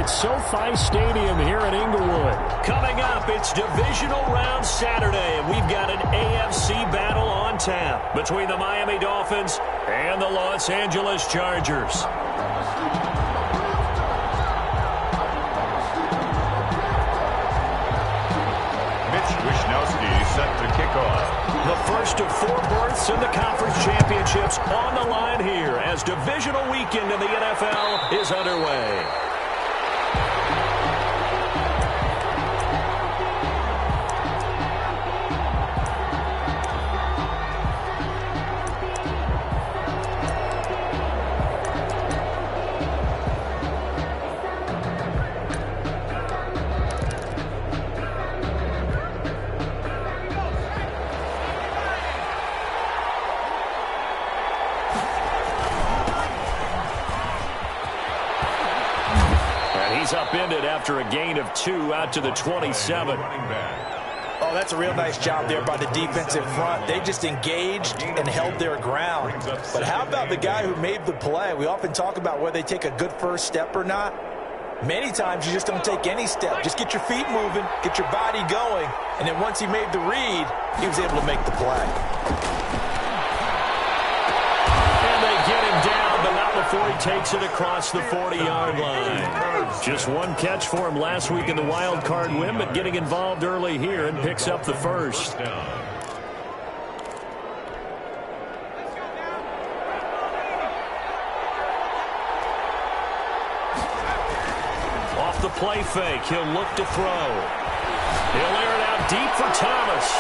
It's SoFi Stadium here in Inglewood. Coming up, it's Divisional Round Saturday, and we've got an AFC battle on tap between the Miami Dolphins and the Los Angeles Chargers. Set to kick off. The first of 4 berths in the conference championships on the line here as divisional weekend in the NFL is underway. He's upended after a gain of 2 out to the 27. Oh, that's a real nice job there by the defensive front. They just engaged and held their ground. But how about the guy who made the play? We often talk about whether they take a good first step or not. Many times you just don't take any step. Just get your feet moving, get your body going, and then once he made the read, he was able to make the play. And they get him down, but not before he takes it across the 40-yard line. Just one catch for him last week in the wild card win, but getting involved early here and picks up the first. Off the play fake, he'll look to throw. He'll air it out deep for Thomas.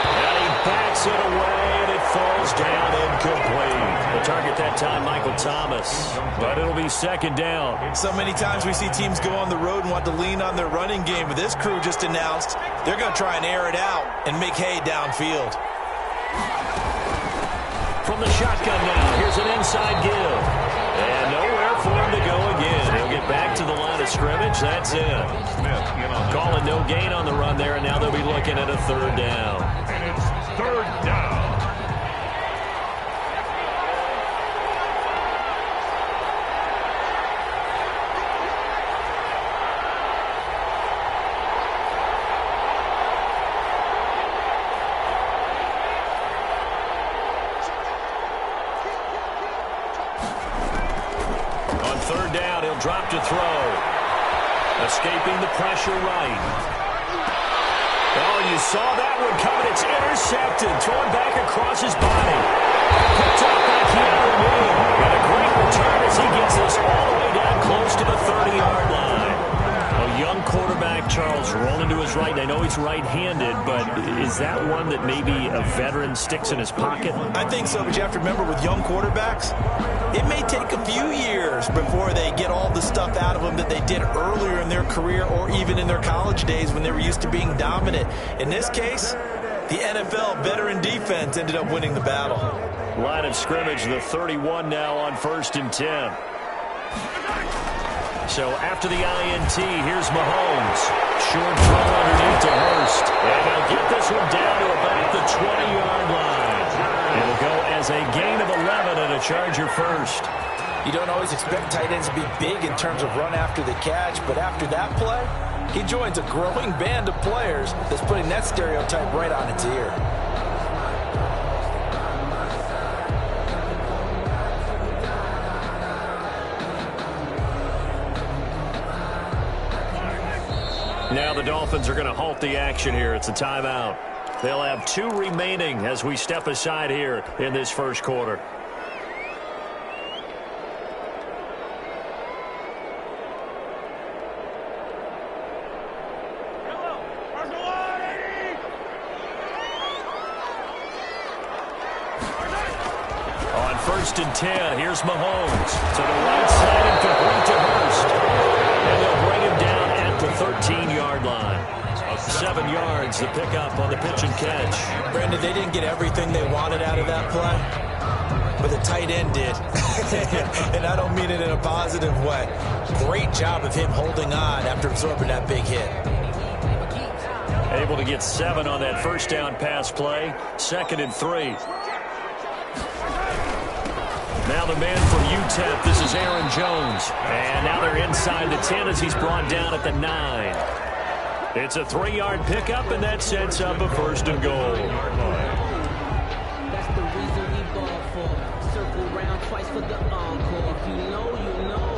And he backs it away, and it falls down incomplete. The target that time, Michael Thomas. But it'll be second down. So many times we see teams go on the road and want to lean on their running game. But this crew just announced they're going to try and air it out and make hay downfield. From the shotgun now, here's an inside give. And nowhere for him to go again. He'll get back to the line of scrimmage. That's it. Calling no gain on the run there, and now they'll be looking at a third down. And it's third down. On third down, he'll drop to throw. Escaping the pressure right. Oh, you saw that one coming. It's intercepted. Thrown back across his body. Picked up by Keanu Neal. And a great return as he gets this all the way down close to the 30-yard line. A young quarterback, Charles, rolling to his right. And I know he's right-handed, but is that one that maybe a veteran sticks in his pocket? I think so, but you have to remember with young quarterbacks, it may take a few years before they get all the stuff out of them that they did earlier in their career or even in their college days when they were used to being dominant. In this case, the NFL veteran defense ended up winning the battle. Line of scrimmage, the 31 now on 1st and 10. So after the INT, here's Mahomes. Short throw underneath to Hurst. And they'll get this one down to about the 20-yard line. It'll go as a gain of 11 and a Charger first. You don't always expect tight ends to be big in terms of run after the catch, but after that play, he joins a growing band of players that's putting that stereotype right on its ear. Now the Dolphins are going to halt the action here. It's a timeout. They'll have 2 remaining as we step aside here in this first quarter. On 1st and 10, here's Mahomes to the right side and complete to Hurst. And they'll bring him down at the 13-yard line. 7 yards, the pickup on the pitch and catch. Brandon, they didn't get everything they wanted out of that play, but the tight end did. And I don't mean it in a positive way. Great job of him holding on after absorbing that big hit. Able to get 7 on that first down pass play. 2nd and 3. Now the man from UTEP, this is Aaron Jones. And now they're inside the 10 as he's brought down at the 9. It's a 3-yard pickup, and that sets up a 1st and goal. That's the reason we ball for. Circle round twice for the encore. If you know, you know.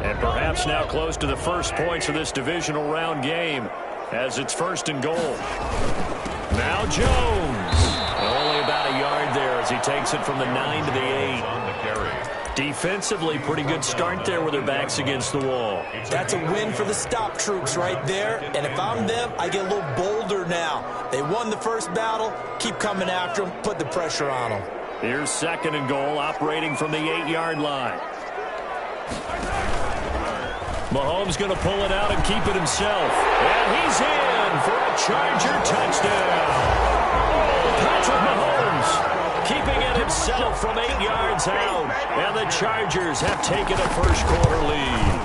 And perhaps now close to the first points of this divisional round game as it's 1st and goal. Now Jones. Only about a yard there as he takes it from the 9 to the 8. On the carry. Defensively, pretty good start there with their backs against the wall. That's a win for the stop troops right there. And if I'm them, I get a little bolder now. They won the first battle. Keep coming after them. Put the pressure on them. Here's 2nd and goal, operating from the 8-yard line. Mahomes going to pull it out and keep it himself. And he's in for a Charger touchdown. Patrick Mahomes keeping it himself from 8 yards out. And the Chargers have taken a first-quarter lead.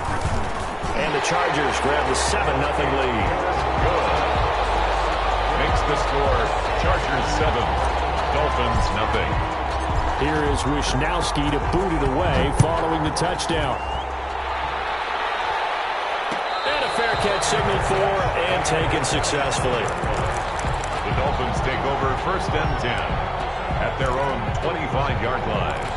And the Chargers grab the 7-0 lead. Good. Makes the score Chargers 7, Dolphins 0. Here is Wisnowski to boot it away following the touchdown. And a fair catch signaled for and taken successfully. The Dolphins take over 1st and 10 at their own 25-yard line.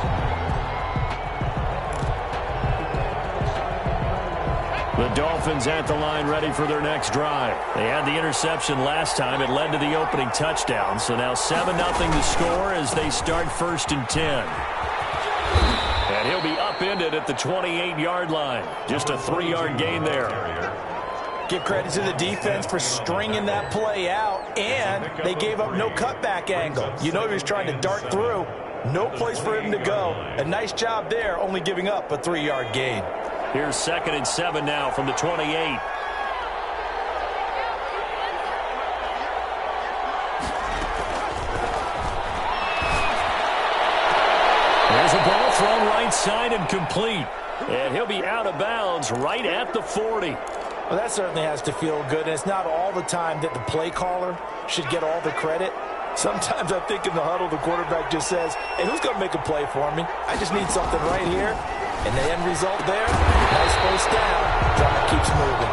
The Dolphins at the line ready for their next drive. They had the interception last time. It led to the opening touchdown. So now 7-0 the score as they start 1st and 10. And he'll be upended at the 28-yard line. Just a 3-yard gain there. Give credit to the defense for stringing that play out, and they gave up no cutback angle. You know he was trying to dart through. No place for him to go. A nice job there, only giving up a 3-yard gain. Here's 2nd and 7 now from the 28. There's a ball thrown right side and complete. And he'll be out of bounds right at the 40. Well, that certainly has to feel good, and it's not all the time that the play caller should get all the credit. Sometimes I think in the huddle, the quarterback just says, hey, who's going to make a play for me? I just need something right here. And the end result there, nice first down. Drive keeps moving.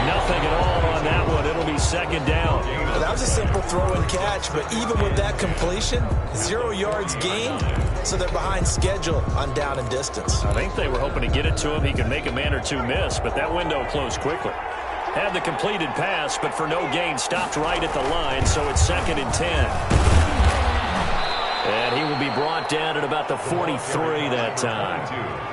Nothing at all on that one. It'll be 2nd down. Well, that was a simple throw and catch, but even with that completion, 0 yards gained, so they're behind schedule on down and distance. I think they were hoping to get it to him. He could make a man or two miss, but that window closed quickly. Had the completed pass, but for no gain, stopped right at the line, so it's 2nd and 10. And he will be brought down at about the 43 that time.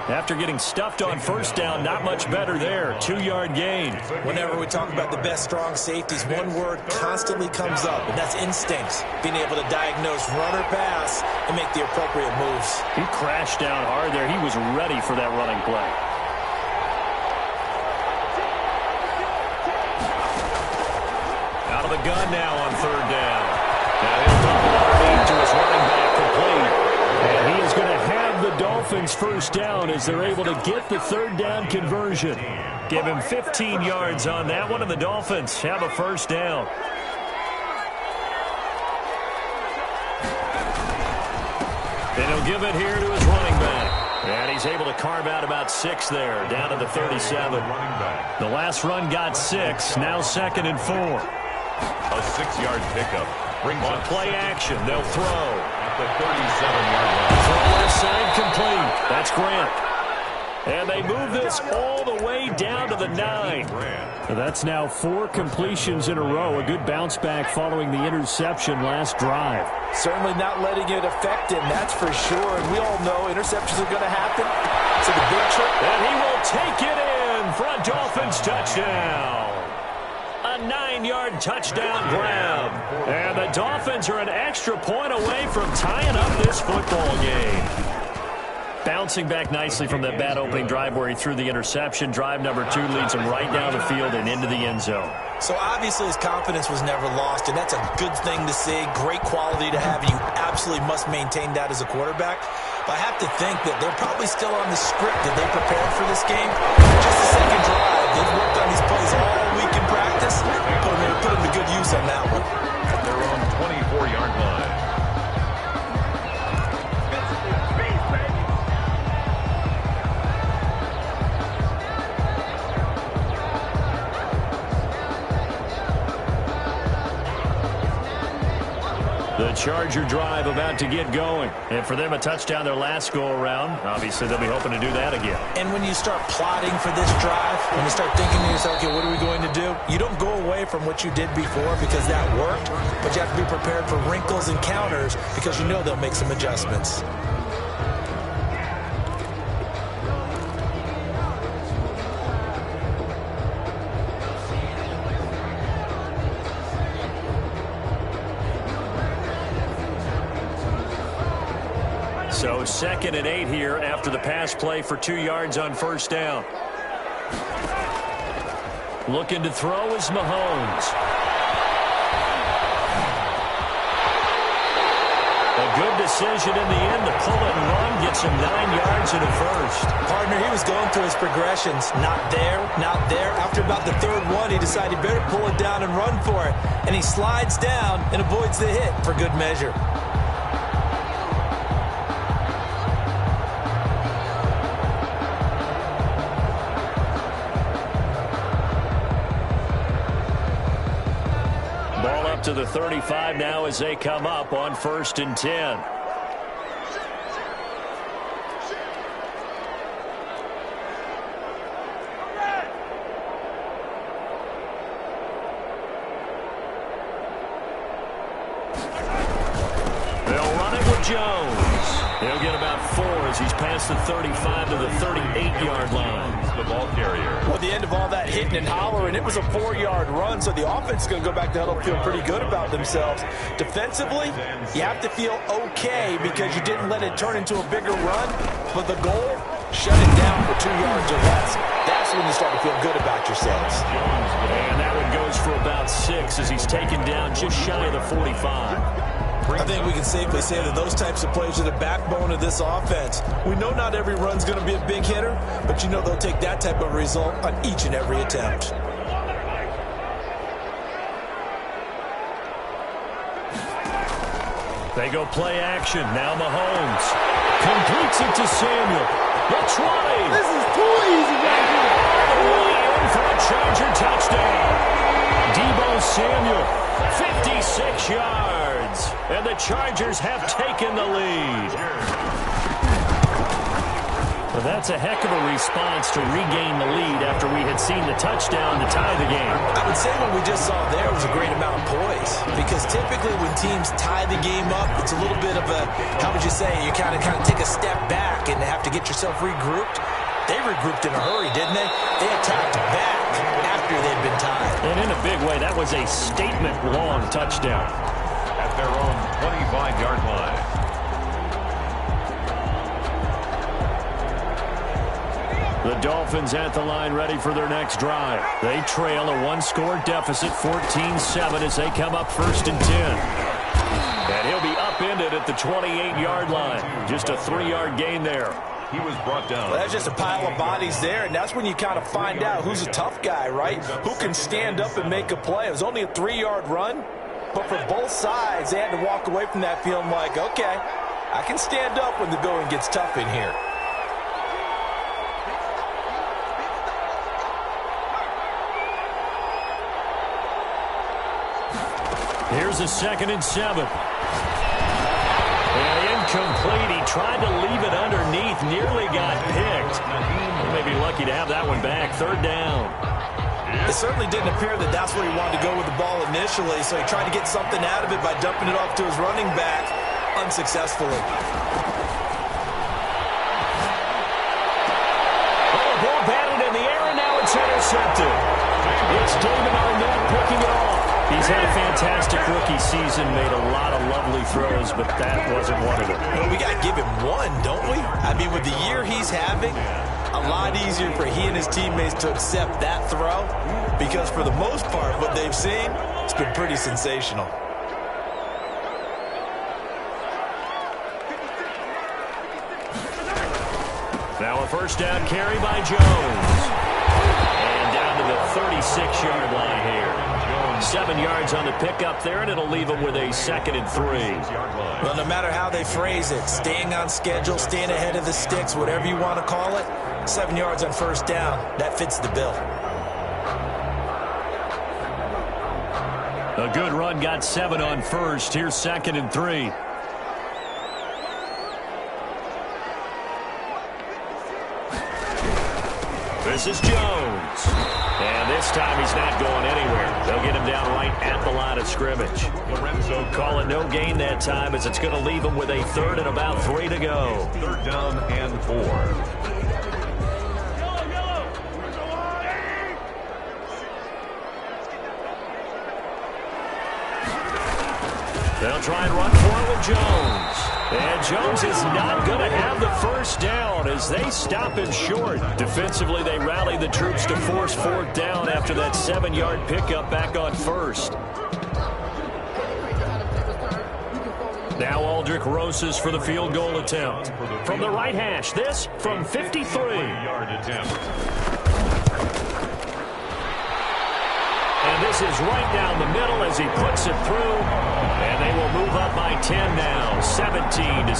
After getting stuffed on 1st down, not much better there. 2-yard gain. Whenever we talk about the best strong safeties, one word constantly comes up, and that's instincts. Being able to diagnose run or pass and make the appropriate moves. He crashed down hard there. He was ready for that running play. Out of the gun now on 3rd down. Now he'll double underneath to his running back complete. And he is going to have the Dolphins 1st down as they're able to get the 3rd down conversion. Give him 15 yards on that one, and the Dolphins have a 1st down. And he'll give it here to his running back. And he's able to carve out about 6 there, down to the 37. The last run got 6, now 2nd and 4. A 6-yard pickup. On play action, they'll throw. At the 37-yard line. Throw left side complete. That's Grant. And they move this all the way down to the 9. That's now 4 completions in a row. A good bounce back following the interception last drive. Certainly not letting it affect him, that's for sure. And we all know interceptions are going to happen. So the big trick. And he will take it in for a Dolphins touchdown. A 9-yard touchdown grab. And the Dolphins are an extra point away from tying up this football game. Bouncing back nicely from that bad opening drive where he threw the interception. Drive number 2 leads him right down the field and into the end zone. So obviously his confidence was never lost, and that's a good thing to see. Great quality to have, and you absolutely must maintain that as a quarterback. But I have to think that they're probably still on the script that they prepared for this game. Just the second drive. They've worked on these plays all week in practice. Put them to good use on that one. At their own 4-yard line. The Charger drive about to get going. And for them, a touchdown their last go-around. Obviously, they'll be hoping to do that again. And when you start plotting for this drive, when you start thinking to yourself, okay, what are we going to do? You don't go away from what you did before because that worked, but you have to be prepared for wrinkles and counters because you know they'll make some adjustments. So 2nd and 8 here after the pass play for 2 yards on first down. Looking to throw is Mahomes. A good decision in the end to pull it and run, gets him 9 yards in a first. Partner, he was going through his progressions. Not there, not there. After about the 3rd one, he decided he better pull it down and run for it. And he slides down and avoids the hit for good measure. To the 35 now as they come up on 1st and 10. They'll run it with Jones. He'll get about 4 as he's past the 35 to the 38-yard line. The ball carrier. Well, at the end of all that hitting and hollering, it was a 4-yard run, so the offense is going to go back to huddle and feel pretty good about themselves. Defensively, you have to feel okay because you didn't let it turn into a bigger run, but the goal, shut it down for 2 yards or less. That's when you start to feel good about yourselves. And that one goes for about 6 as he's taken down just shy of the 45. I think we can safely say that those types of plays are the backbone of this offense. We know not every run's going to be a big hitter, but you know they'll take that type of result on each and every attempt. They go play action. Now Mahomes completes it to Samuel. The 20. This is too easy right here. Way in for a Charger touchdown. Deebo Samuel, 56 yards. And the Chargers have taken the lead. Well, that's a heck of a response to regain the lead after we had seen the touchdown to tie the game. I would say what we just saw there was a great amount of poise because typically when teams tie the game up, it's a little bit of a, how would you say, you kind of take a step back and have to get yourself regrouped. They regrouped in a hurry, didn't they? They attacked back after they'd been tied. And in a big way, that was a statement-long touchdown. At their own 25-yard line. The Dolphins at the line ready for their next drive. They trail a 1-score deficit, 14-7 as they come up 1st and 10. And he'll be upended at the 28-yard line. Just a 3-yard gain there. He was brought down. Well, that's just a pile of bodies there, and that's when you kind of find out who's a tough guy, right? Who can stand up and make a play. It was only a 3-yard run, but for both sides, they had to walk away from that feeling like, okay, I can stand up when the going gets tough in here. Here's a 2nd and 7. And incomplete. He tried to leave it underneath. Nearly got picked. He may be lucky to have that one back. 3rd down. It certainly didn't appear that that's where he wanted to go with the ball initially, so he tried to get something out of it by dumping it off to his running back unsuccessfully. Oh, ball batted in the air, and now it's intercepted. It's David Arnett picking it off. He's had a fantastic rookie season, made a lot of lovely throws, but that wasn't one of them. Well, we got to give him one, don't we? I mean, with the year he's having, a lot easier for he and his teammates to accept that throw because for the most part, what they've seen, it's been pretty sensational. Now a 1st down carry by Jones. And down to the 36-yard line here. 7 yards on the pickup there, and it'll leave them with a 2nd and 3. Well, no matter how they phrase it, staying on schedule, staying ahead of the sticks, whatever you want to call it, 7 yards on first down, that fits the bill. A good run got 7 on first. Here's 2nd and 3. This is Jones. And this time he's not going anywhere. They'll get him down right at the line of scrimmage. Lorenzo call it no gain that time, as it's going to leave him with a 3rd and about 3 to go. 3rd down and 4. They'll try and run for it with Jones. And Jones is not going to have the first down as they stop him short. Defensively, they rally the troops to force 4th down after that 7-yard pickup back on first. Now Aldrich Rosas for the field goal attempt. From the right hash, this from 53-yard attempt. And this is right down the middle as he puts it through. And they will move up by 10 now, 17-7.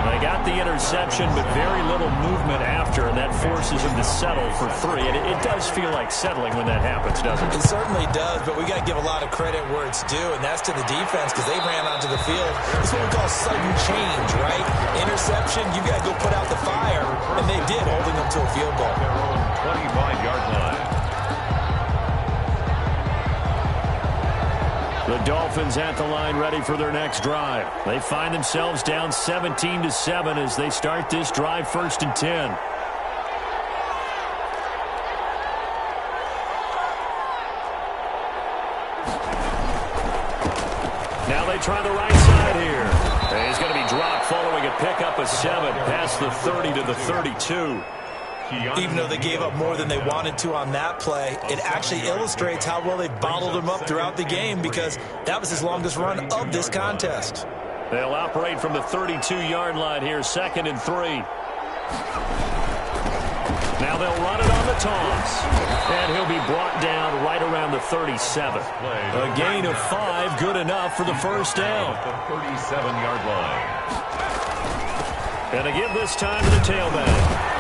They got the interception, but very little movement after, and that forces them to settle for 3. And it does feel like settling when that happens, doesn't it? It certainly does, but we got to give a lot of credit where it's due, and that's to the defense because they ran onto the field. It's what we call sudden change, right? Interception, you got to go put out the fire, and they did, holding them to a field goal. Their own 25-yard line. The Dolphins at the line ready for their next drive. They find themselves down 17-7 as they start this drive 1st and 10. Now they try the right side here. And he's going to be dropped following a pickup of 7 past the 30 to the 32. Even though they gave up more than they wanted to on that play, it actually illustrates how well they bottled him up throughout the game because that was his longest run of this contest. They'll operate from the 32-yard line here, 2nd and 3. Now they'll run it on the toss. And he'll be brought down right around the 37. A gain of 5, good enough for the first down. The 37-yard line. And to give this time to the tailback.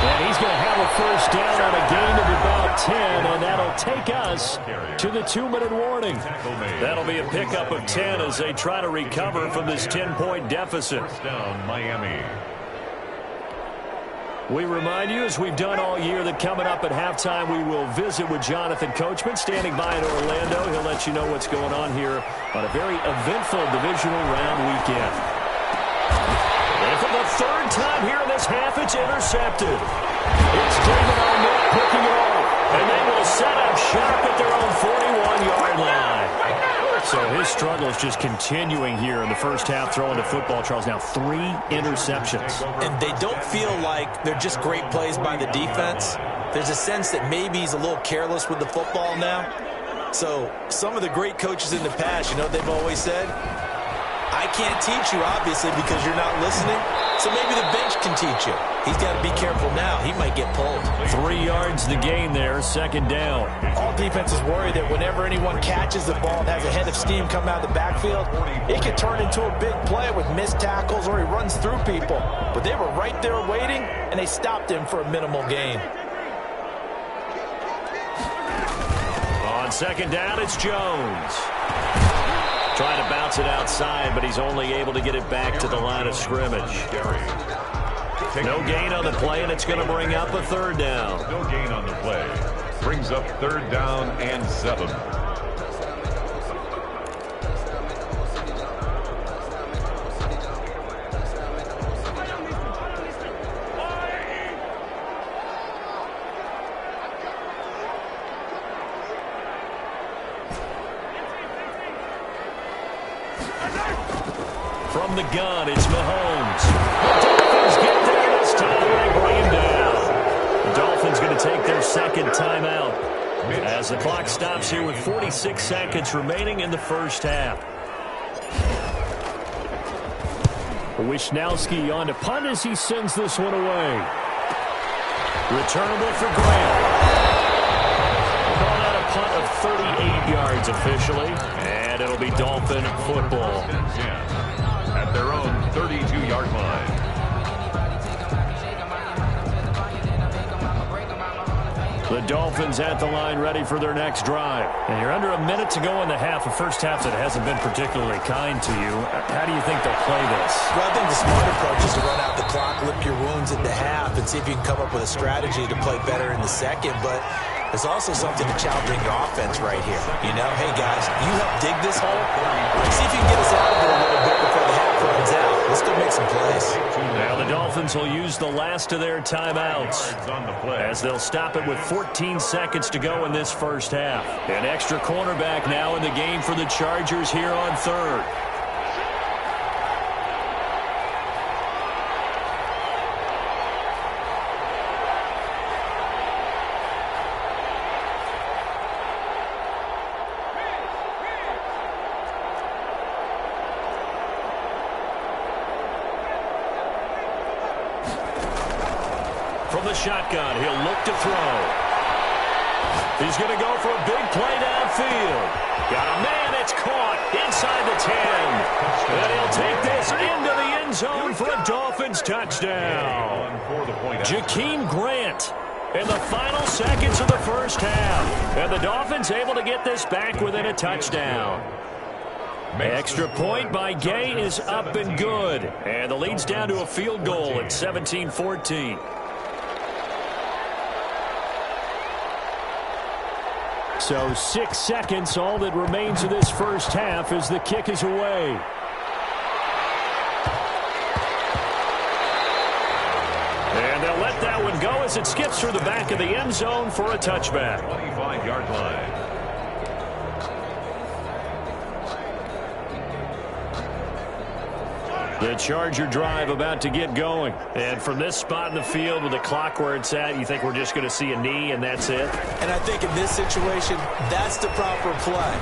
And he's going to have a first down on a gain of about 10, and that'll take us to the 2-minute warning. That'll be a pickup of 10 as they try to recover from this 10-point deficit. First down, Miami. We remind you, as we've done all year, that coming up at halftime, we will visit with Jonathan Coachman, standing by in Orlando. He'll let you know what's going on here on a very eventful divisional round weekend. And for the 3rd time here in this half, it's intercepted. It's David Arnett picking it off. And they will set up shop at their own 41-yard line. So his struggle is just continuing here in the first half, throwing the football, Charles. Now 3 interceptions. And they don't feel like they're just great plays by the defense. There's a sense that maybe he's a little careless with the football now. So some of the great coaches in the past, you know what they've always said? I can't teach you, obviously, because you're not listening. So maybe the bench can teach you. He's got to be careful now. He might get pulled. 3 yards the gain there, 2nd down. All defenses worry that whenever anyone catches the ball and has a head of steam come out of the backfield, it could turn into a big play with missed tackles or he runs through people. But they were right there waiting, and they stopped him for a minimal gain. On 2nd down, it's Jones. Trying to bounce it outside, but he's only able to get it back to the line of scrimmage. No gain on the play, and it's going to bring up a 3rd down. No gain on the play. Brings up 3rd down and 7. From the gun, it's Mahomes. The Dolphins get there this time, and they bring him down. The Dolphins going to take their 2nd timeout as the clock stops here with 46 seconds remaining in the first half. Wisnowski on to punt as he sends this one away. Returnable for Grant. 38 yards officially, and it'll be Dolphin football. At their own 32-yard line. The Dolphins at the line ready for their next drive. And you're under a minute to go in the half, a first half that hasn't been particularly kind to you. How do you think they'll play this? Well, I think the smart approach is to run out the clock, lick your wounds at the half, and see if you can come up with a strategy to play better in the second. But there's also something to challenge your offense right here. You know, hey, guys, you help dig this hole. See if you can get us out of it a little bit before the half runs out. Let's go make some plays. Now the Dolphins will use the last of their timeouts as they'll stop it with 14 seconds to go in this first half. An extra cornerback now in the game for the Chargers here on third. From the shotgun, he'll look to throw. He's going to go for a big play downfield. Got a man, it's caught inside the 10. And he'll take this into the end zone for a Dolphins touchdown. Jakeem Grant in the final seconds of the first half. And the Dolphins able to get this back within a touchdown. Extra point by Gay is up and good. And the lead's down to a field goal at 17-14. So 6 seconds, all that remains of this first half as the kick is away. And they'll let that one go as it skips through the back of the end zone for a touchback. 25-yard line. The Charger drive about to get going. And from this spot in the field with the clock where it's at, you think we're just going to see a knee and that's it? And I think in this situation, that's the proper play.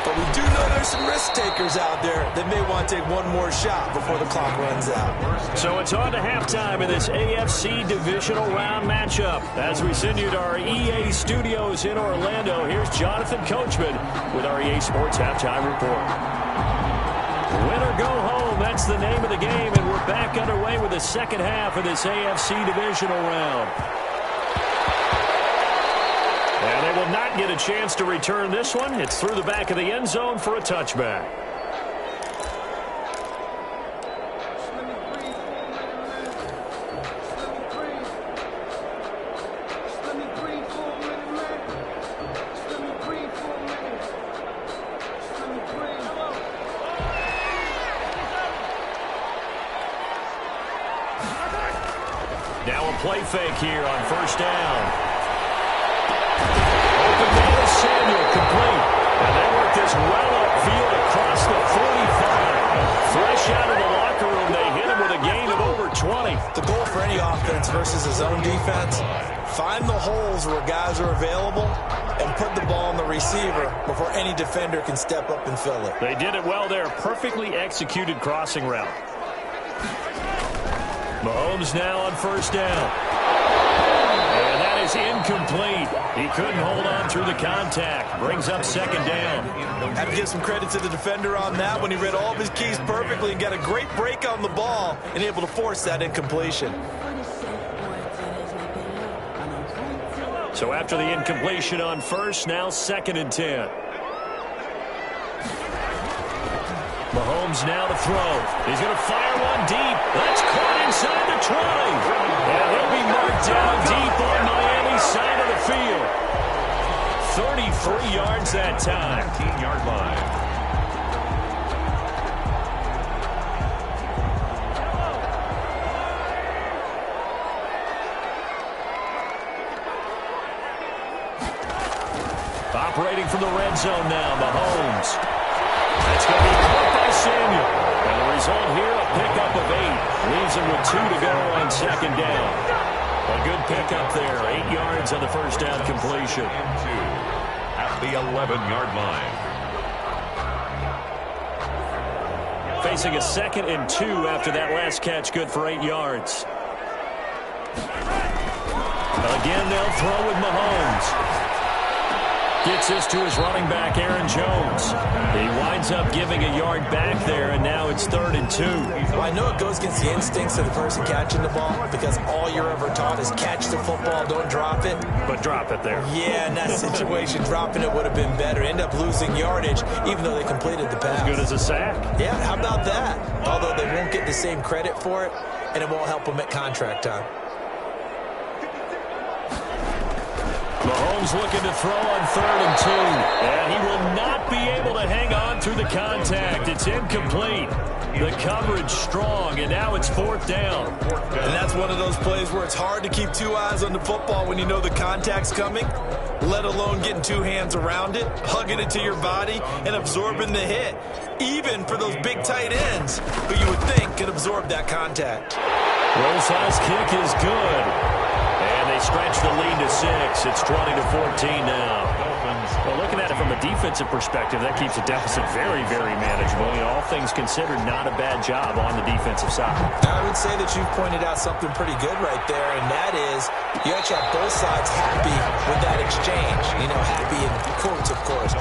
But we do know there's some risk takers out there that may want to take one more shot before the clock runs out. So it's on to halftime in this AFC divisional round matchup. As we send you to our EA studios in Orlando, here's Jonathan Coachman with our EA Sports Halftime Report. Win or go home, that's the name of the game, and we're back underway with the second half of this AFC divisional round. And they will not get a chance to return this one. It's through the back of the end zone for a touchback. Now a play fake here on first down. Open man is Samuel, complete. And they work this well upfield across the 45. Fresh out of the locker room, they hit him with a gain of over 20. The goal for any offense versus his own defense, find the holes where guys are available and put the ball on the receiver before any defender can step up and fill it. They did it well there. Perfectly executed crossing route. Mahomes now on first down. And that is incomplete. He couldn't hold on through the contact. Brings up second down. Have to give some credit to the defender on that when he read all of his keys perfectly and got a great break on the ball and able to force that incompletion. So after the incompletion on first, now second and 10. Mahomes now to throw. He's going to fire one deep. That's caught inside the 20. And they'll be marked down deep on Miami's side of the field. 33 yards that time. 15-yard line. Operating from the red zone now, Mahomes. That's going to be caught by Samuel. And the result here, a pickup of 8. Leaves him with 2 to go on second down. A good pickup there. 8 yards on the first down completion. At the 11-yard line. Facing a second and 2 after that last catch. Good for 8 yards. Again, they'll throw with Mahomes. Gets this to his running back, Aaron Jones. He winds up giving a yard back there, and now it's 3rd and 2. Well, I know it goes against the instincts of the person catching the ball because all you're ever taught is catch the football, don't drop it. But drop it there. Yeah, in that situation, dropping it would have been better. End up losing yardage, even though they completed the pass. As good as a sack. Yeah, how about that? Although they won't get the same credit for it, and it won't help them at contract time. Mahomes looking to throw on 3rd and 2. And he will not be able to hang on through the contact. It's incomplete. The coverage strong, and now it's 4th down. And that's one of those plays where it's hard to keep two eyes on the football when you know the contact's coming, let alone getting two hands around it, hugging it to your body, and absorbing the hit. Even for those big tight ends who you would think could absorb that contact. Rosas' kick is good. And they stretch the lead to 6. It's 20-14 now. Well, looking at it from a defensive perspective, that keeps the deficit very, very manageable. You know, all things considered, not a bad job on the defensive side. I would say that you've pointed out something pretty good right there, and that is you actually have both sides happy with that exchange. You know, happy in quotes, of course.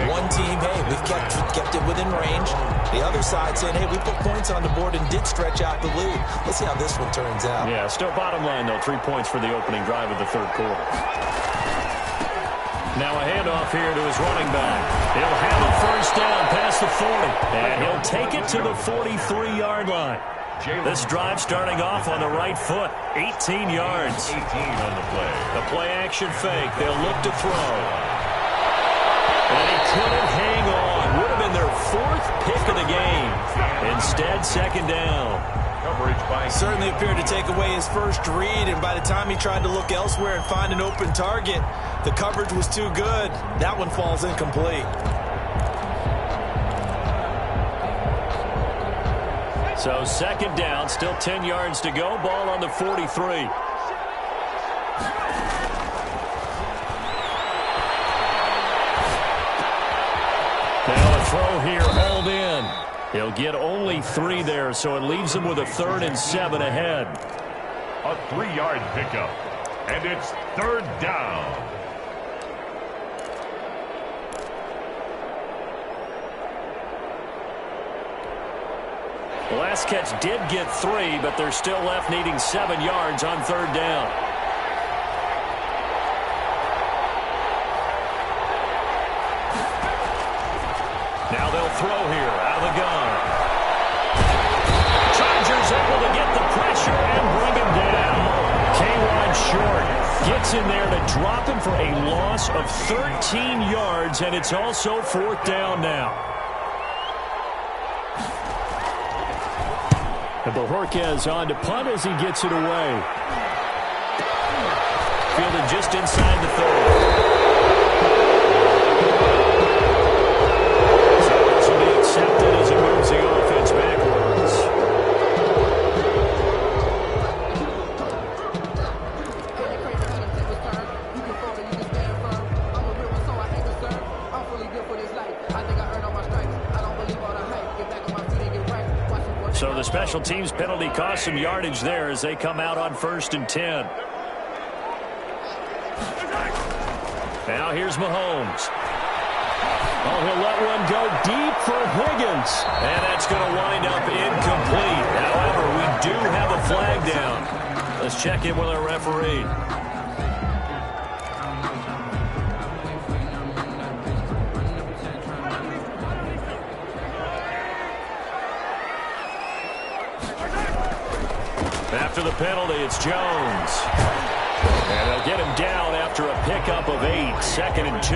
One team, hey, we've kept it within range. The other side saying, hey, we put points on the board and did stretch out the lead. Let's see how this one turns out. Yeah, still bottom line, though, 3 points for the opening drive of the 3rd quarter. Now a handoff here to his running back. He'll have a 1st down past the 40. And he'll take it to the 43-yard line. This drive starting off on the right foot. 18 yards. 18 on the play. The play-action fake. They'll look to throw. And he couldn't hang on. Would have been their 4th pick of the game. Instead, 2nd down. Certainly appeared to take away his first read, and by the time he tried to look elsewhere and find an open target, the coverage was too good. That one falls incomplete. So 2nd down, still 10 yards to go. Ball on the 43. Now a throw here, hauled in. He'll get only 3 there, so it leaves him with a 3rd and 7 ahead. A 3-yard pickup, and it's 3rd down. The last catch did get 3, but they're still left needing 7 yards on 3rd down. Now they'll throw here out of the gun. Chargers able to get the pressure and bring him down. K-Rod short. Gets in there to drop him for a loss of 13 yards, and it's also 4th down now. And Bojorquez on to punt as he gets it away. Fielded just inside the 30. Accepted as it moves the offense backwards. So the special teams penalty cost some yardage there as they come out on 1st and 10. Now here's Mahomes. Oh, he'll let one go deep for Higgins. And that's going to wind up incomplete. However, we do have a flag down. Let's check in with our referee. After the penalty, it's Jones. And they'll get him down after a pickup of 8, 2nd and 2.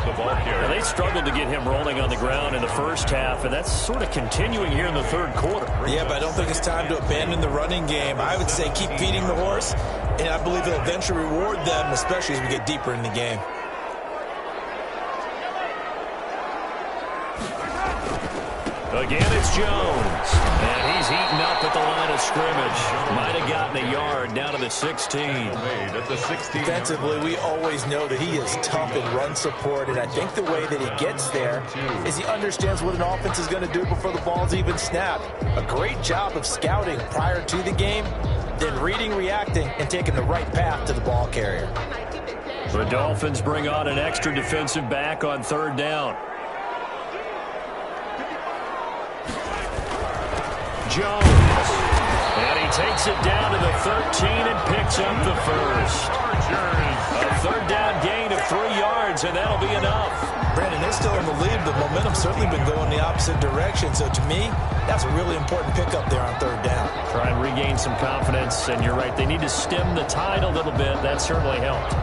Now, they struggled to get him rolling on the ground in the first half, and that's sort of continuing here in the 3rd quarter. Yeah, but I don't think it's time to abandon the running game. I would say keep feeding the horse, and I believe it'll eventually reward them, especially as we get deeper in the game. Again, it's Jones. And he's heating up at the line of scrimmage. Might have gotten a yard down to the 16. Defensively, we always know that he is tough in run support, and I think the way that he gets there is he understands what an offense is going to do before the ball's even snapped. A great job of scouting prior to the game, then reading, reacting, and taking the right path to the ball carrier. The Dolphins bring on an extra defensive back on third down. Jones. And he takes it down to the 13 and picks up the first. A third down gain of 3 yards, and that'll be enough. Brandon, they're still in the lead. The momentum's certainly been going the opposite direction. So to me, that's a really important pickup there on third down. Try and regain some confidence, and you're right. They need to stem the tide a little bit. That certainly helped.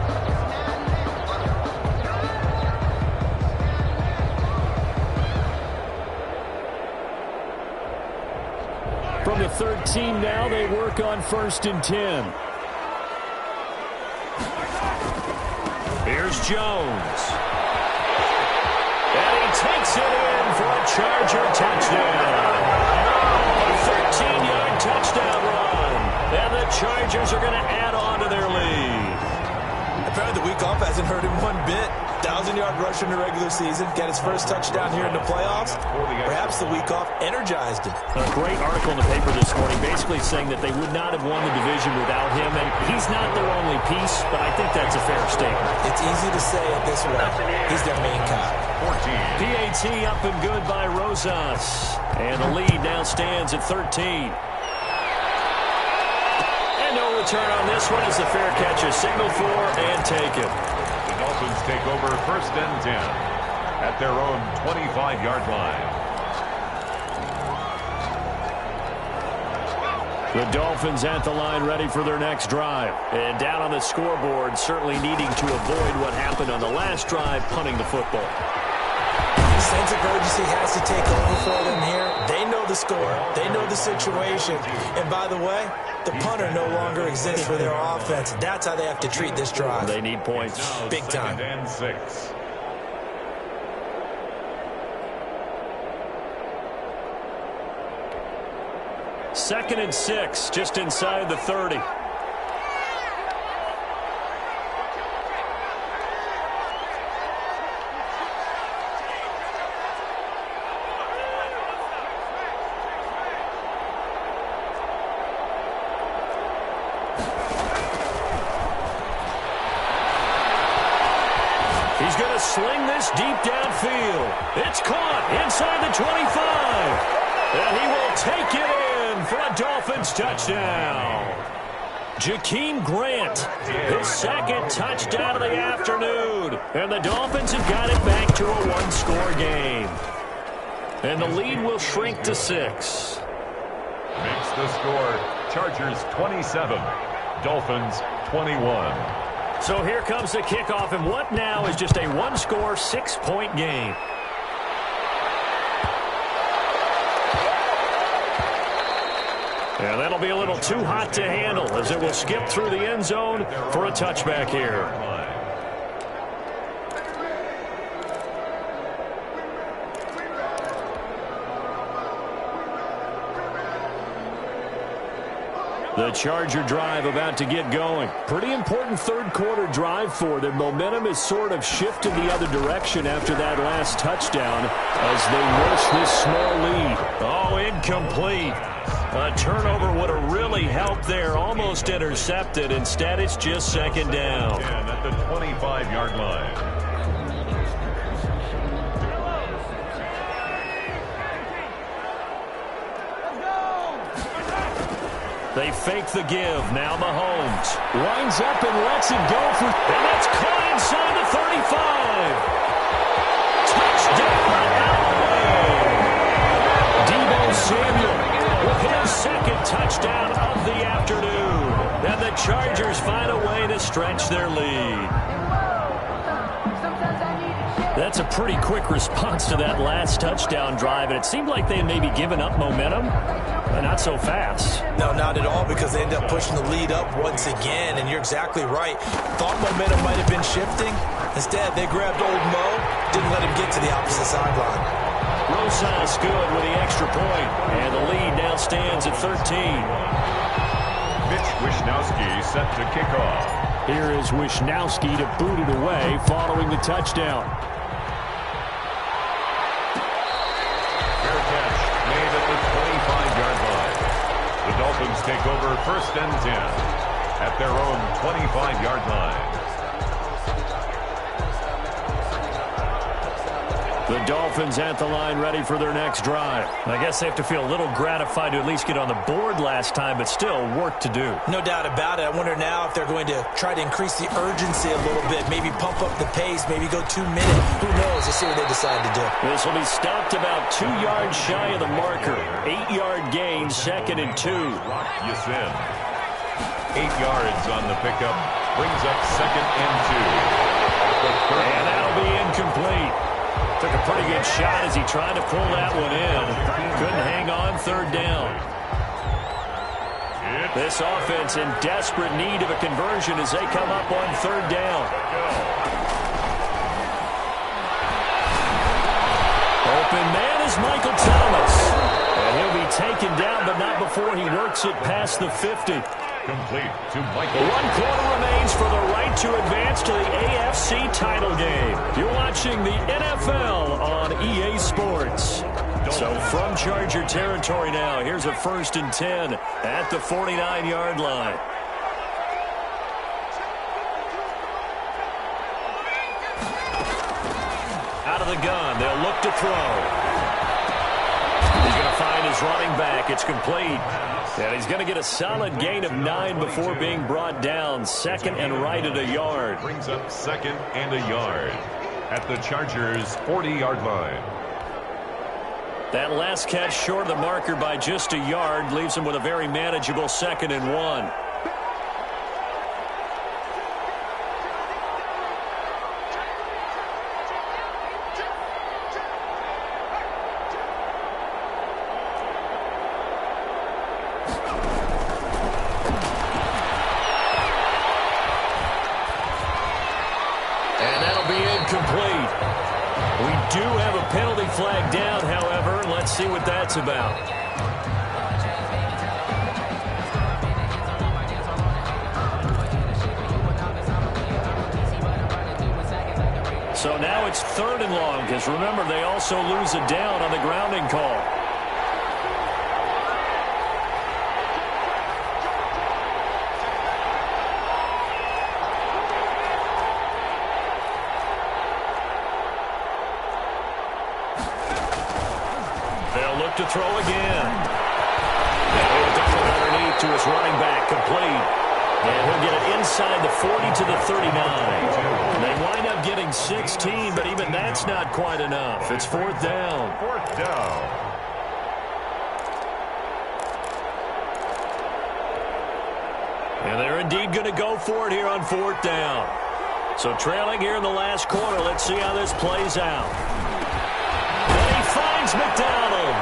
From the 13 now, they work on 1st and 10. Here's Jones. And he takes it in for a Charger touchdown. A 13-yard touchdown run. And the Chargers are going to add on to their lead. Apparently the week off hasn't hurt him one bit. 1,000-yard rush in the regular season. Got his first touchdown here in the playoffs. Perhaps the week off energized him. A great article in the paper this morning basically saying that they would not have won the division without him. And he's not their only piece, but I think that's a fair statement. It's easy to say it this way. He's their main guy. PAT up and good by Rosas. And the lead now stands at 13. And no return on this one as the fair catch is signaled for and taken. The Dolphins take over 1st and 10 at their own 25-yard line. The Dolphins at the line ready for their next drive. And down on the scoreboard, certainly needing to avoid what happened on the last drive, punting the football. Sense of urgency has to take over for them here. They know the score. They know the situation. And by the way, the punter no longer exists for their offense. That's how they have to treat this drive. They need points. Big time. 2nd and 6. Second and 6, just inside the 30. He's going to sling this deep downfield. It's caught inside the 25. And he will take it in for a Dolphins touchdown. Jakeem Grant, his 2nd touchdown of the afternoon. And the Dolphins have got it back to a one-score game. And the lead will shrink to 6. Makes the score Chargers 27, Dolphins 21. So here comes the kickoff, and what now is just a one-score, 6-point game. And that'll be a little too hot to handle as it will skip through the end zone for a touchback here. The Charger drive about to get going. Pretty important third-quarter drive for them. Momentum has sort of shifted the other direction after that last touchdown as they nurse this small lead. Oh, incomplete. A turnover would have really helped there. Almost intercepted. Instead, it's just 2nd down. And at the 25-yard line. They fake the give. Now Mahomes winds up and lets it go for... And that's caught inside the 35. Touchdown Debo Samuel with his 2nd touchdown of the afternoon. And the Chargers find a way to stretch their lead. That's a pretty quick response to that last touchdown drive, and it seemed like they had maybe given up momentum, but not so fast. No, not at all, because they ended up pushing the lead up once again, and you're exactly right. Thought momentum might have been shifting. Instead, they grabbed old Mo, didn't let him get to the opposite sideline. Rosas good with the extra point, and the lead now stands at 13. Mitch Wishnowsky set to kick off. Here is Wishnowsky to boot it away following the touchdown. Fair catch made at the 25-yard line. The Dolphins take over 1st and 10 at their own 25-yard line. The Dolphins at the line ready for their next drive. I guess they have to feel a little gratified to at least get on the board last time, but still work to do. No doubt about it. I wonder now if they're going to try to increase the urgency a little bit, maybe pump up the pace, maybe go 2 minutes. Who knows? Let's see what they decide to do. This will be stopped about 2 yards shy of the marker. 8-yard gain, 2nd and 2. Yasin. 8 yards on the pickup. Brings up 2nd and 2. And that'll be incomplete. Took a pretty good shot as he tried to pull that one in. Couldn't hang on 3rd down. This offense in desperate need of a conversion as they come up on 3rd down. Open man is Michael Thomas. And he'll be taken down, but not before he works it past the 50. Complete to Michael. 1 quarter remains for the right to advance to the AFC title game. You're watching the NFL on EA Sports. So from Charger territory now, here's a 1st and 10 at the 49-yard line. Out of the gun, they'll look to throw. He's going to find his running back. It's complete. And he's going to get a solid gain of 9 before being brought down. 2nd and right at a yard. Brings up 2nd and a yard at the Chargers' 40-yard line. That last catch short of the marker by just a yard leaves him with a very manageable 2nd and 1. Complete. We do have a penalty flag down, however. Let's see what that's about. So now it's 3rd and long, because remember, they also lose a down on the grounding call. To throw again. And he'll double underneath to his running back, complete. And he'll get it inside the 40 to the 39. They wind up getting 16, but even that's not quite enough. It's 4th down. 4th down. And they're indeed going to go for it here on 4th down. So trailing here in the last quarter. Let's see how this plays out. And he finds McDonald.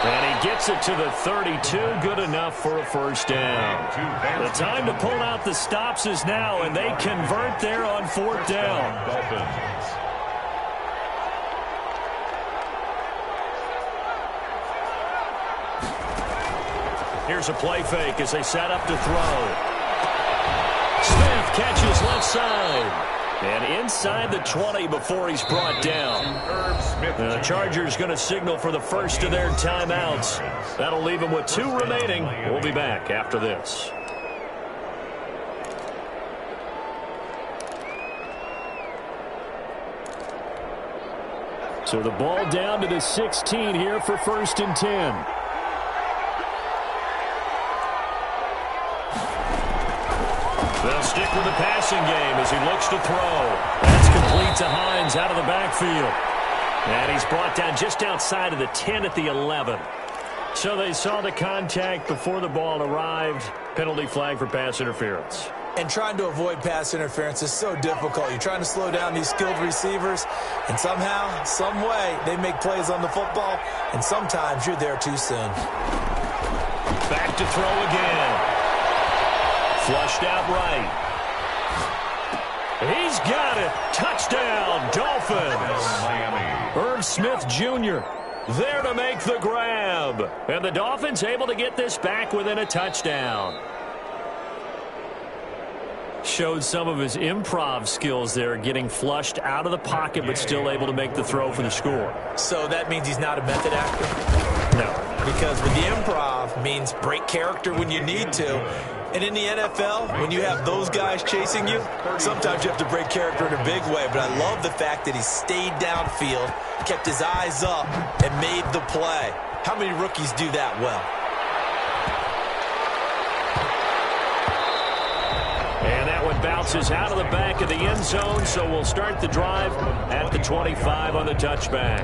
And he gets it to the 32. Good enough for a 1st down. The time to pull out the stops is now, and they convert there on 4th down. Dolphins. Here's a play fake as they set up to throw. Smith catches left side. And inside the 20 before he's brought down. The Chargers going to signal for the first of their timeouts. That'll leave them with 2 remaining. We'll be back after this. So the ball down to the 16 here for 1st and 10. They'll stick with the passing game as he looks to throw. That's complete to Hines out of the backfield. And he's brought down just outside of the 10 at the 11. So they saw the contact before the ball arrived. Penalty flag for pass interference. And trying to avoid pass interference is so difficult. You're trying to slow down these skilled receivers, and somehow, some way, they make plays on the football, and sometimes you're there too soon. Back to throw again. Flushed out right. He's got it. Touchdown, Dolphins. Miami. Irv Smith Jr. there to make the grab. And the Dolphins able to get this back within a touchdown. Showed some of his improv skills there, getting flushed out of the pocket, but still able to make the throw for the score. So that means he's not a method actor? No. Because with the improv means break character when you need to. And in the NFL, when you have those guys chasing you, sometimes you have to break character in a big way. But I love the fact that he stayed downfield, kept his eyes up, and made the play. How many rookies do that well? And that one bounces out of the back of the end zone, so we'll start the drive at the 25 on the touchback.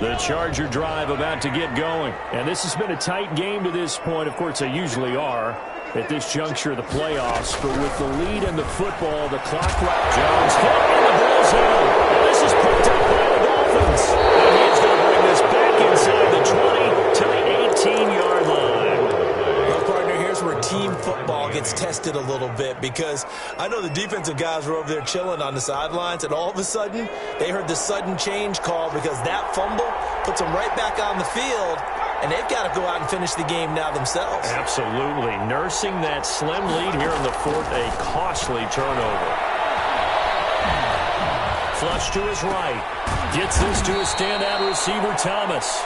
The Charger drive about to get going. And this has been a tight game to this point. Of course, they usually are at this juncture of the playoffs. But with the lead in the football, the clock right. Jones hit in the ball zone. And this is picked up by the Dolphins. And he's going to bring this back inside the 20 to the 18-yard line. Well, partner, here's where team football gets tested a little bit, because I know the defensive guys were over there chilling on the sidelines, and all of a sudden they heard the sudden change call because that fumble puts them right back on the field, and they've got to go out and finish the game now themselves. Absolutely. Nursing that slim lead here in the fourth, a costly turnover. Flush to his right. Gets this to a standout receiver, Thomas.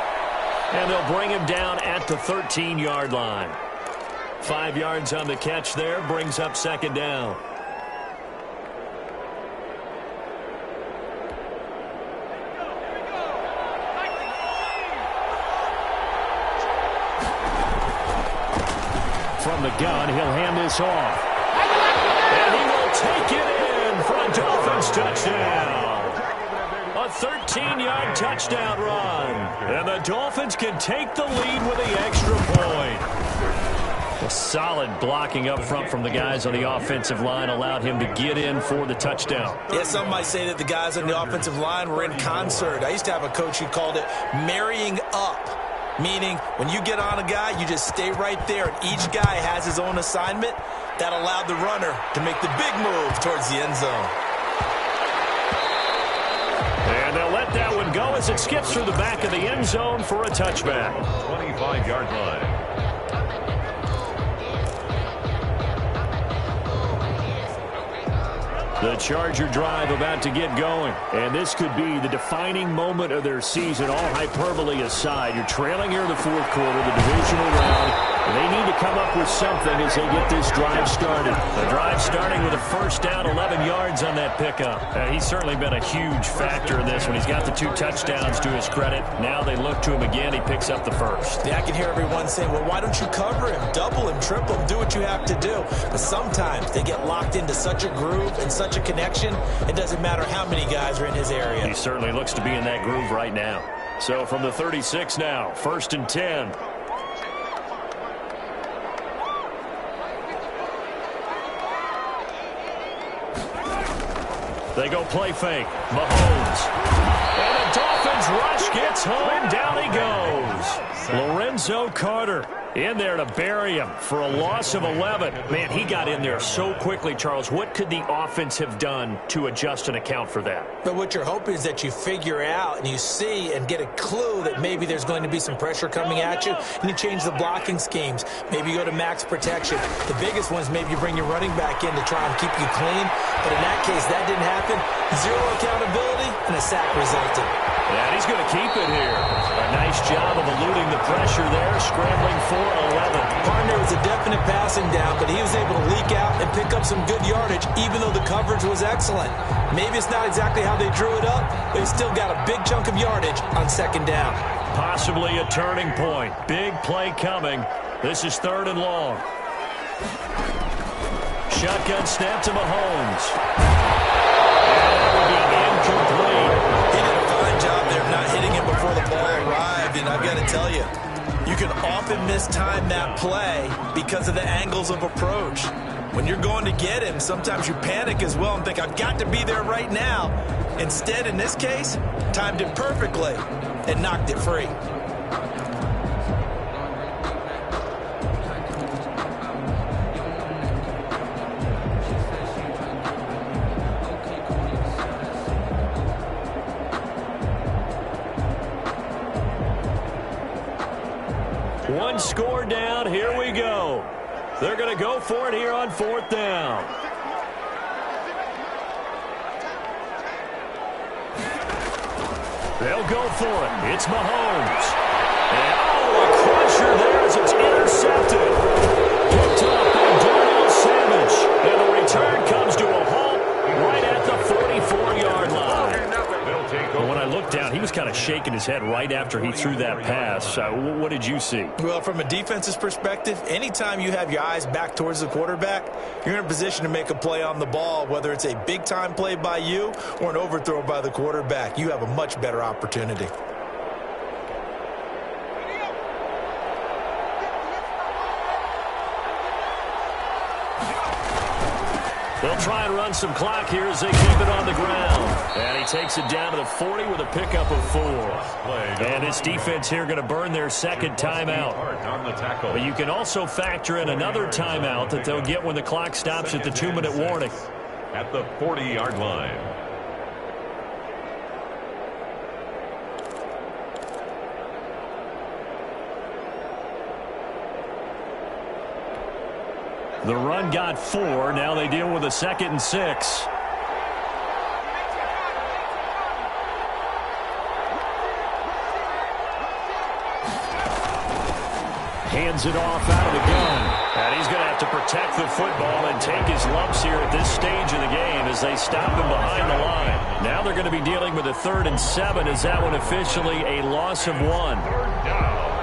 And they'll bring him down at the 13-yard line. 5 yards on the catch there, brings up second down. From the gun, he'll hand this off. And he will take it in for a Dolphins touchdown. A 13-yard touchdown run. And the Dolphins can take the lead with the extra point. A solid blocking up front from the guys on the offensive line allowed him to get in for the touchdown. Yeah, some might say that the guys on the offensive line were in concert. I used to have a coach who called it marrying up, meaning when you get on a guy, you just stay right there, and each guy has his own assignment. That allowed the runner to make the big move towards the end zone. And they'll let that one go as it skips through the back of the end zone for a touchback. 25-yard line. The Charger drive about to get going. And this could be the defining moment of their season, all hyperbole aside. You're trailing here in the fourth quarter, the divisional round. They need to come up with something as they get this drive started. The drive starting with a first down, 11 yards on that pickup. He's certainly been a huge factor in this one. He's got the 2 touchdowns to his credit. Now they look to him again. He picks up the first. Yeah, I can hear everyone saying, well, why don't you cover him? Double him, triple him, do what you have to do. But sometimes they get locked into such a groove and such a connection, it doesn't matter how many guys are in his area. He certainly looks to be in that groove right now. So from the 36 now, 1st and 10. They go play fake. Mahomes. And the Dolphins rush gets home. Down he goes. Lorenzo Carter in there to bury him for a loss of 11. Man, he got in there so quickly, Charles. What could the offense have done to adjust and account for that? But what you're hoping is that you figure out and you see and get a clue that maybe there's going to be some pressure coming at you, and you change the blocking schemes. Maybe you go to max protection. The biggest one is maybe you bring your running back in to try and keep you clean. But in that case, that didn't happen. 0 accountability, and a sack resulted. And he's going to keep it here. A nice job of eluding the pressure there, scrambling for 11. Partner was a definite passing down, but he was able to leak out and pick up some good yardage, even though the coverage was excellent. Maybe it's not exactly how they drew it up, but he still got a big chunk of yardage on second down. Possibly a turning point. Big play coming. This is 3rd and long. Shotgun snap to Mahomes. And that would be incomplete. He did a fine job there of not hitting him before the ball arrived, and I've got to tell you, you can often mistime that play because of the angles of approach. When you're going to get him, sometimes you panic as well and think, I've got to be there right now. Instead, in this case, timed it perfectly and knocked it free. One score down. Here we go. They're going to go for it here on 4th down. They'll go for it. It's Mahomes. And, a crusher there as it's intercepted. Picked up by Darnell Savage. And the return comes to a halt right at the 44-yard line. But when I looked down, he was kind of shaking his head right after he threw that pass. What did you see? Well, from a defense's perspective, anytime you have your eyes back towards the quarterback, you're in a position to make a play on the ball, whether it's a big-time play by you or an overthrow by the quarterback. You have a much better opportunity. They'll try and run some clock here as they keep it on the ground. And he takes it down to the 40 with a pickup of 4. And this defense here going to burn their second timeout. But you can also factor in another timeout that they'll get when the clock stops at the 2-minute warning. At the 40-yard line. The run got 4. Now they deal with a 2nd and 6. Hands it off out of the gun. And he's going to have to protect the football and take his lumps here at this stage of the game as they stop him behind the line. Now they're going to be dealing with a 3rd and 7. Is that one officially a loss of 1? Third down.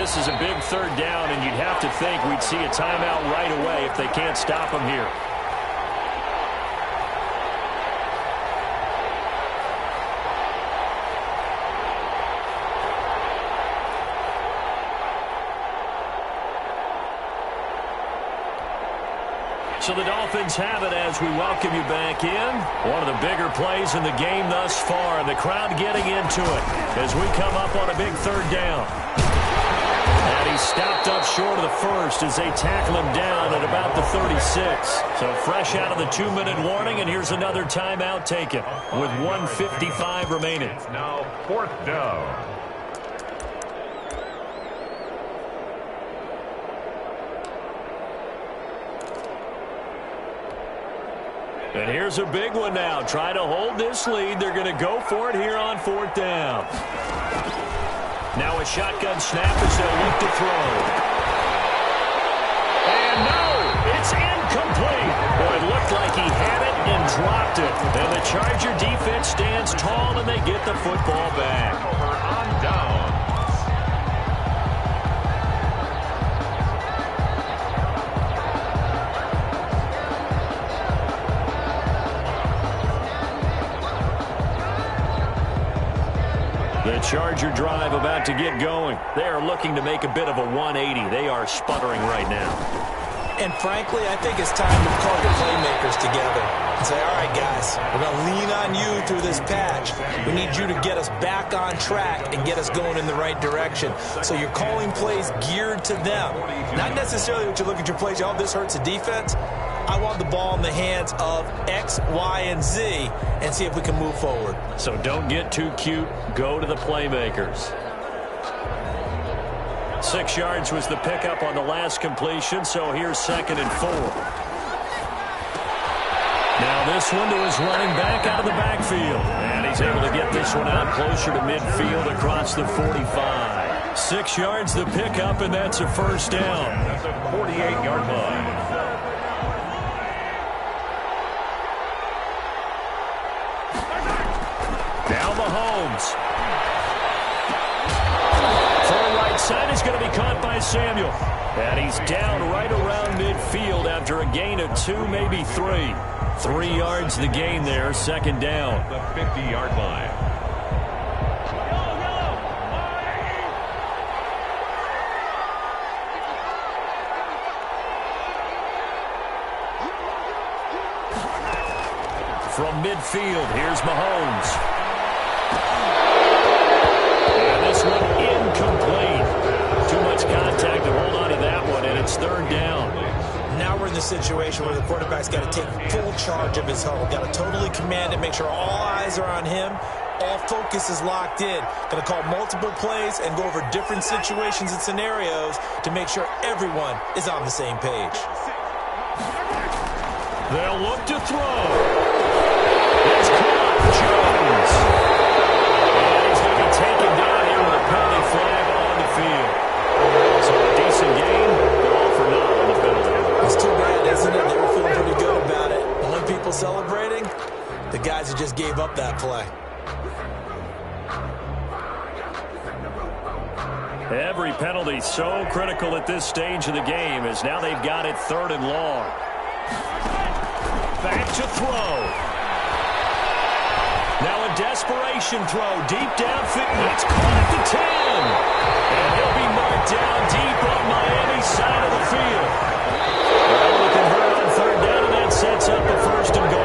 This is a big 3rd down, and you'd have to think we'd see a timeout right away if they can't stop him here. So the Dolphins have it as we welcome you back in. One of the bigger plays in the game thus far, and the crowd getting into it as we come up on a big 3rd down. And he's stopped up short of the first as they tackle him down at about the 36. So fresh out of the 2-minute warning, and here's another timeout taken with 1:55 remaining. It's now 4th down. And here's a big one now. Try to hold this lead. They're going to go for it here on 4th down. Now a shotgun snap as they'll look to throw. And no, it's incomplete. Boy, it looked like he had it and dropped it. And the Charger defense stands tall and they get the football back. On down. The Charger drive about to get going. They are looking to make a bit of a 180. They are sputtering right now. And frankly, I think it's time to call your playmakers together and say, all right, guys, we're going to lean on you through this patch. We need you to get us back on track and get us going in the right direction. So you're calling plays geared to them. Not necessarily what you look at your plays, oh, this hurts the defense. I want the ball in the hands of X, Y, and Z and see if we can move forward. So don't get too cute. Go to the playmakers. 6 yards was the pickup on the last completion, so here's 2nd and 4. Now this one to his running back out of the backfield. And he's able to get this one out closer to midfield across the 45. 6 yards the pickup, and that's a 1st down. That's a 48-yard line. Now Mahomes. Far right side is going to be caught by Samuel. And he's down right around midfield after a gain of 2, maybe 3. 3 yards the gain there, 2nd down. The 50-yard line. From midfield, here's Mahomes. And this one incomplete. Too much contact to hold on to that one, and it's 3rd down. Now we're in the situation where the quarterback's got to take full charge of his huddle. Got to totally command it, make sure all eyes are on him. All focus is locked in. Going to call multiple plays and go over different situations and scenarios to make sure everyone is on the same page. They'll look to throw. It's caught. Jones. And he's going to be taken down here with a penalty flag on the field. So a decent game, but all for naught on the penalty. It's too bad, isn't it? They were feeling pretty good about it. Only people celebrating, the guys who just gave up that play. Every penalty so critical at this stage of the game as now they've got it 3rd and long. Back to throw. Now a desperation throw deep downfield. It's caught at the 10. And he'll be marked down deep on Miami's side of the field. Well, we can hurt on 3rd down, and that sets up a 1st and goal.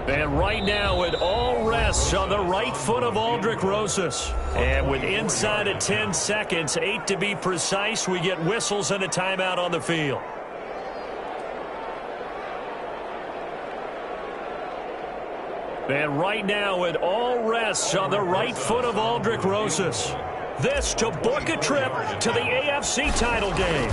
And right now it all rests on the right foot of Aldrick Rosas. And with inside of 10 seconds, 8 to be precise, we get whistles and a timeout on the field. And right now it all rests on the right foot of Aldrick Rosas. This to book a trip to the AFC title game.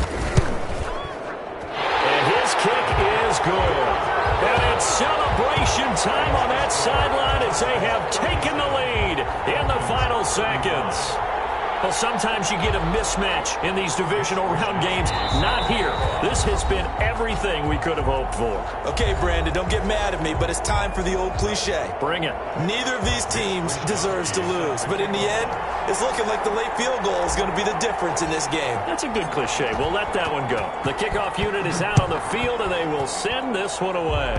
And his kick is good. And it's celebration time on that sideline as they have taken the lead in the final seconds. Well, sometimes you get a mismatch in these divisional round games. Not here. This has been everything we could have hoped for. Okay, Brandon, don't get mad at me, but it's time for the old cliche. Bring it. Neither of these teams deserves to lose, but in the end, it's looking like the late field goal is going to be the difference in this game. That's a good cliche. We'll let that one go. The kickoff unit is out on the field, and they will send this one away.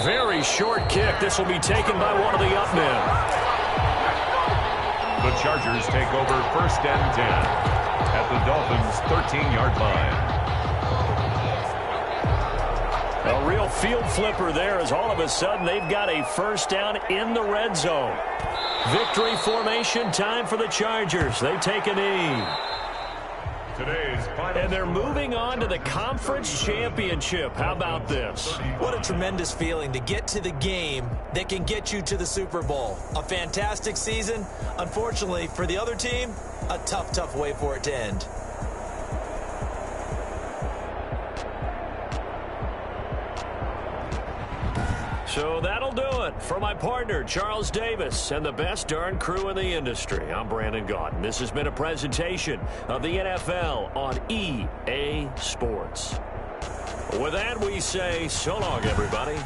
Very short kick. This will be taken by one of the up men. The Chargers take over 1st and 10 at the Dolphins' 13-yard line. A real field flipper there as all of a sudden they've got a 1st down in the red zone. Victory formation time for the Chargers. They take a knee. And they're moving on to the conference championship. How about this? What a tremendous feeling to get to the game that can get you to the Super Bowl. A fantastic season. Unfortunately, for the other team, a tough, tough way for it to end. So that'll do it for my partner, Charles Davis, and the best darn crew in the industry. I'm Brandon Gaudin. This has been a presentation of the NFL on EA Sports. With that, we say so long, everybody.